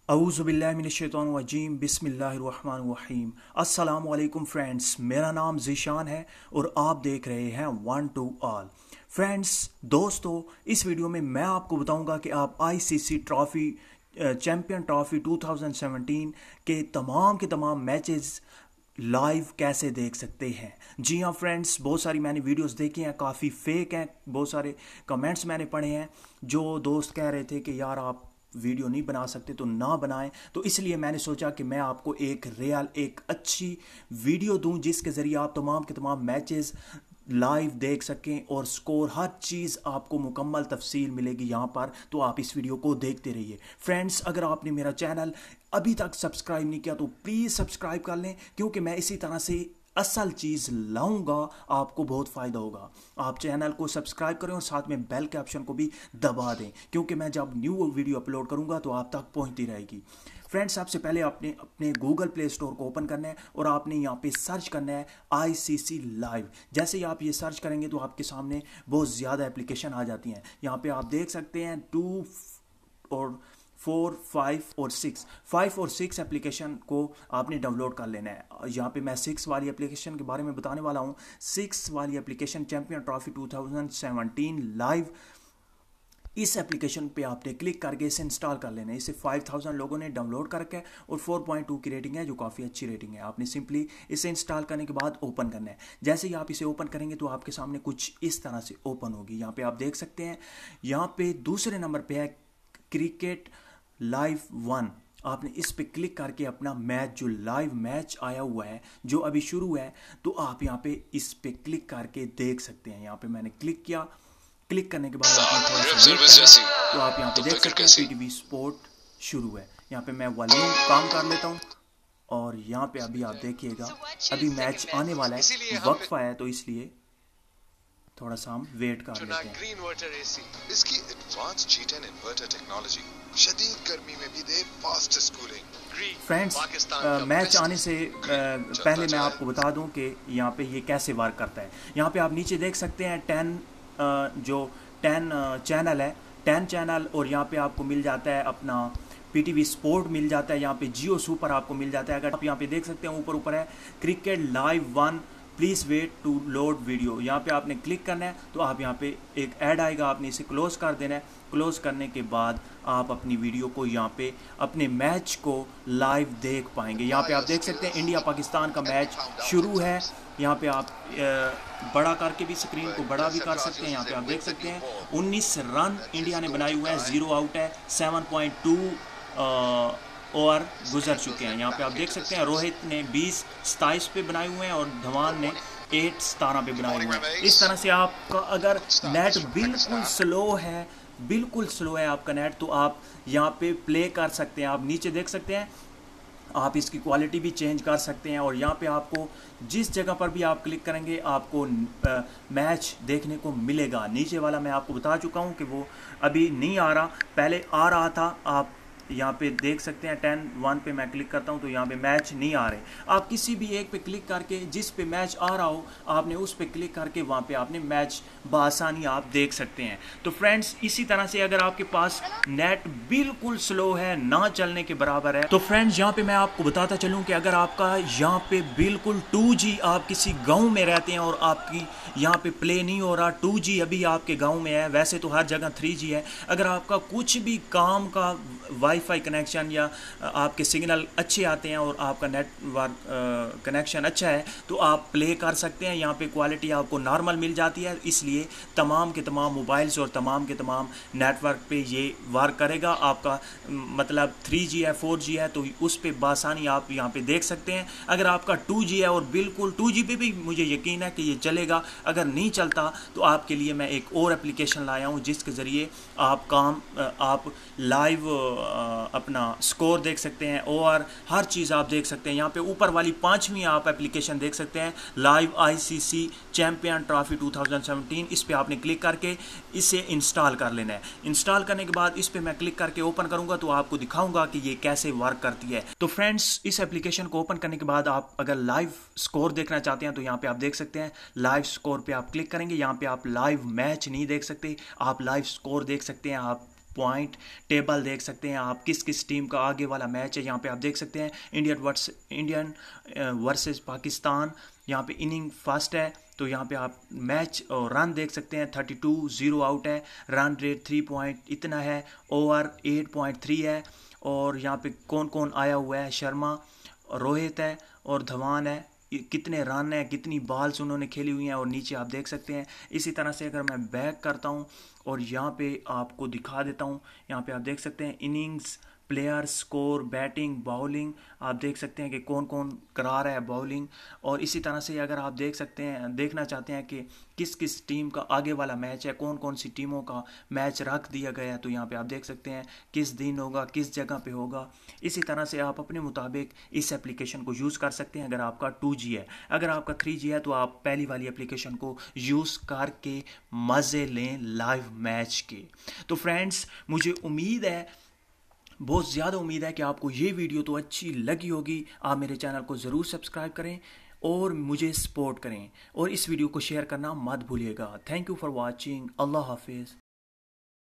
औज़ुबिल्लाहिमिनश्शैतानिर्रजीम बिस्मिल्लाहिर्रहमानिर्रहीम। अस्सलामु अलैकुम फ्रेंड्स, मेरा नाम ज़ीशान है और आप देख रहे हैं वन टू ऑल। फ्रेंड्स दोस्तों, इस वीडियो में मैं आपको बताऊंगा कि आप आईसीसी ट्रॉफ़ी चैम्पियन ट्रॉफ़ी 2017 के तमाम मैचेस लाइव कैसे देख सकते हैं। जी हाँ फ्रेंड्स, बहुत सारी मैंने वीडियोस देखी हैं, काफ़ी फेक हैं। बहुत सारे कमेंट्स मैंने पढ़े हैं जो दोस्त कह रहे थे कि यार आप वीडियो नहीं बना सकते तो ना बनाएं। तो इसलिए मैंने सोचा कि मैं आपको एक अच्छी वीडियो दूं जिसके ज़रिए आप तमाम के तमाम मैचेस लाइव देख सकें और स्कोर हर चीज़ आपको मुकम्मल तफसील मिलेगी यहाँ पर। तो आप इस वीडियो को देखते रहिए। फ्रेंड्स, अगर आपने मेरा चैनल अभी तक सब्सक्राइब नहीं किया तो प्लीज़ सब्सक्राइब कर लें, क्योंकि मैं इसी तरह से असल चीज़ लाऊंगा, आपको बहुत फ़ायदा होगा। आप चैनल को सब्सक्राइब करें और साथ में बेल के ऑप्शन को भी दबा दें, क्योंकि मैं जब न्यू वीडियो अपलोड करूंगा तो आप तक पहुंचती रहेगी। फ्रेंड्स, सबसे पहले आपने अपने गूगल प्ले स्टोर को ओपन करना है और आपने यहाँ पे सर्च करना है आईसीसी लाइव। जैसे ही आप ये सर्च करेंगे तो आपके सामने बहुत ज़्यादा एप्लीकेशन आ जाती हैं। यहाँ पे आप देख सकते हैं 2 और 4, 5 और 6 एप्लीकेशन को आपने डाउनलोड कर लेना है। यहाँ पे मैं 6 वाली एप्लीकेशन के बारे में बताने वाला हूँ। 6 वाली एप्लीकेशन चैम्पियन ट्रॉफी 2017 लाइव, इस एप्लीकेशन पे आपने क्लिक करके इसे इंस्टॉल कर लेना है। इसे 5000 लोगों ने डाउनलोड करके और 4.2 की रेटिंग है, जो काफ़ी अच्छी रेटिंग है। आपने सिंपली इसे इंस्टॉल करने के बाद ओपन करना है। जैसे ही आप इसे ओपन करेंगे तो आपके सामने कुछ इस तरह से ओपन होगी। यहाँ पे आप देख सकते हैं, यहाँ पे दूसरे नंबर पे है क्रिकेट लाइव 1। आपने इस पे क्लिक करके अपना मैच, जो लाइव मैच आया हुआ है, जो अभी शुरू है, तो आप यहाँ पे इस पे क्लिक करके देख सकते हैं। यहाँ पे मैंने क्लिक किया। क्लिक करने के बाद आपने थोड़ा सा वेट करना है, तो आप यहाँ पे देख सकते हैं पीटीवी स्पोर्ट शुरू है। यहाँ पे मैं वॉल्यूम कम कर लेता हूँ और यहाँ पे अभी आप देखिएगा, अभी मैच आने वाला है, वक्फा है, तो इसलिए थोड़ा सा हम वेट कर लेते हैं। ग्रीन वाटर एसी, इसकी एडवांस G10 इन्वर्टर टेक्नोलॉजी शदीद गर्मी में भी दे फास्टेस्ट कूलिंग। फ्रेंड्स, मैच आने से पहले मैं आपको बता दूं कि यहाँ पे ये कैसे वर्क करता है। यहाँ पे आप नीचे देख सकते हैं 10 चैनल है, 10 चैनल, और यहाँ पे आपको मिल जाता है अपना पीटीवी स्पोर्ट मिल जाता है। यहाँ पे जियो सुपर आपको मिल जाता है। अगर आप यहाँ पे देख सकते हैं ऊपर है cricket live 1 please wait to load video. यहाँ पे आपने क्लिक करना है तो आप यहाँ पे एक ऐड आएगा, आपने इसे क्लोज कर देना है। क्लोज करने के बाद आप अपनी वीडियो को यहाँ पे अपने मैच को लाइव देख पाएंगे। यहाँ पे आप देख सकते हैं इंडिया पाकिस्तान का मैच शुरू है। यहाँ पे आप बड़ा करके भी स्क्रीन को बड़ा भी कर सकते हैं। यहाँ पे आप देख सकते हैं 19 रन इंडिया ने बनाए हुए हैं, 0 आउट है, 7.2 ओवर गुजर चुके हैं। यहाँ पे आप देख सकते हैं रोहित ने 20-27 पे बनाए हुए हैं और धवन ने 8-17 पे बनाए हुए हैं। इस तरह से आपका अगर नेट बिल्कुल स्लो है आपका नेट, तो आप यहाँ पे प्ले कर सकते हैं। आप नीचे देख सकते हैं, आप इसकी क्वालिटी भी चेंज कर सकते हैं। और यहाँ पे आपको जिस जगह पर भी आप क्लिक करेंगे आपको मैच देखने को मिलेगा। नीचे वाला मैं आपको बता चुका हूँ कि वो अभी नहीं आ रहा, पहले आ रहा था। आप यहाँ पे देख सकते हैं 10-1 पे मैं क्लिक करता हूँ तो यहाँ पे मैच नहीं आ रहे। आप किसी भी एक पे क्लिक करके जिस पे मैच आ रहा हो आपने उस पे क्लिक करके वहाँ पे आपने मैच बआसानी आप देख सकते हैं। तो फ्रेंड्स, इसी तरह से अगर आपके पास नेट बिल्कुल स्लो है, ना चलने के बराबर है, तो फ्रेंड्स यहाँ पे मैं आपको बताता चलूँ कि अगर आपका यहाँ पे बिल्कुल 2G, आप किसी गाँव में रहते हैं और आपकी यहाँ पे प्ले नहीं हो रहा, 2G अभी आपके गाँव में है, वैसे तो हर जगह 3G है। अगर आपका कुछ भी काम का वाईफाई कनेक्शन या आपके सिग्नल अच्छे आते हैं और आपका नेटवर्क कनेक्शन अच्छा है तो आप प्ले कर सकते हैं। यहाँ पे क्वालिटी आपको नॉर्मल मिल जाती है, इसलिए तमाम के तमाम मोबाइल्स और तमाम के तमाम नेटवर्क पे ये वर्क करेगा। आपका मतलब 3G है, 4G है, तो उस पर बासानी आप यहाँ पे देख सकते हैं। अगर आपका 2G है और बिल्कुल 2G पे भी मुझे यकीन है कि ये चलेगा। अगर नहीं चलता तो आपके लिए मैं एक और एप्लीकेशन लाया हूँ जिसके ज़रिए आप लाइव अपना स्कोर देख सकते हैं और हर चीज़ आप देख सकते हैं। यहाँ पे ऊपर वाली 5वीं आप एप्लीकेशन देख सकते हैं, लाइव आईसीसी चैम्पियन ट्रॉफी 2017। इस पे आपने क्लिक करके इसे इंस्टॉल कर लेना है। इंस्टॉल करने के बाद इस पे मैं क्लिक करके ओपन करूंगा तो आपको दिखाऊंगा कि ये कैसे वर्क करती है। तो फ्रेंड्स, इस एप्लीकेशन को ओपन करने के बाद आप अगर लाइव स्कोर देखना चाहते हैं तो यहाँ पे आप देख सकते हैं लाइव स्कोर पे आप क्लिक करेंगे। यहाँ पे आप लाइव मैच नहीं देख सकते, आप लाइव स्कोर देख सकते हैं। आप पॉइंट टेबल देख सकते हैं आप, किस किस टीम का आगे वाला मैच है। यहाँ पे आप देख सकते हैं इंडियन वर्सेस पाकिस्तान, यहाँ पे इनिंग फर्स्ट है, तो यहाँ पे आप मैच और रन देख सकते हैं 32, 0 आउट है, रन रेट 3 पॉइंट इतना है, ओवर 8.3 है। और यहाँ पे कौन कौन आया हुआ है, शर्मा, रोहित है और धवन है, कितने रन है, कितनी बॉल्स उन्होंने खेली हुई हैं, और नीचे आप देख सकते हैं। इसी तरह से अगर मैं बैक करता हूँ और यहाँ पे आपको दिखा देता हूँ, यहाँ पे आप देख सकते हैं innings, player, score, batting, bowling, आप देख सकते हैं कि कौन कौन करा रहा है बॉलिंग। और इसी तरह से अगर आप देख सकते हैं, देखना चाहते हैं कि किस किस टीम का आगे वाला मैच है, कौन कौन सी टीमों का मैच रख दिया गया है, तो यहाँ पे आप देख सकते हैं किस दिन होगा, किस जगह पे होगा। इसी तरह से आप अपने मुताबिक इस एप्लीकेशन को यूज़ कर सकते हैं। अगर आपका 2G है, अगर आपका 3G है, तो आप पहली वाली एप्लीकेशन को यूज़ करके मज़े लें लाइव मैच के। तो फ्रेंड्स, मुझे उम्मीद है, बहुत ज़्यादा उम्मीद है कि आपको ये वीडियो तो अच्छी लगी होगी। आप मेरे चैनल को ज़रूर सब्सक्राइब करें और मुझे सपोर्ट करें, और इस वीडियो को शेयर करना मत भूलिएगा। Thank you for watching. अल्लाह हाफिज़।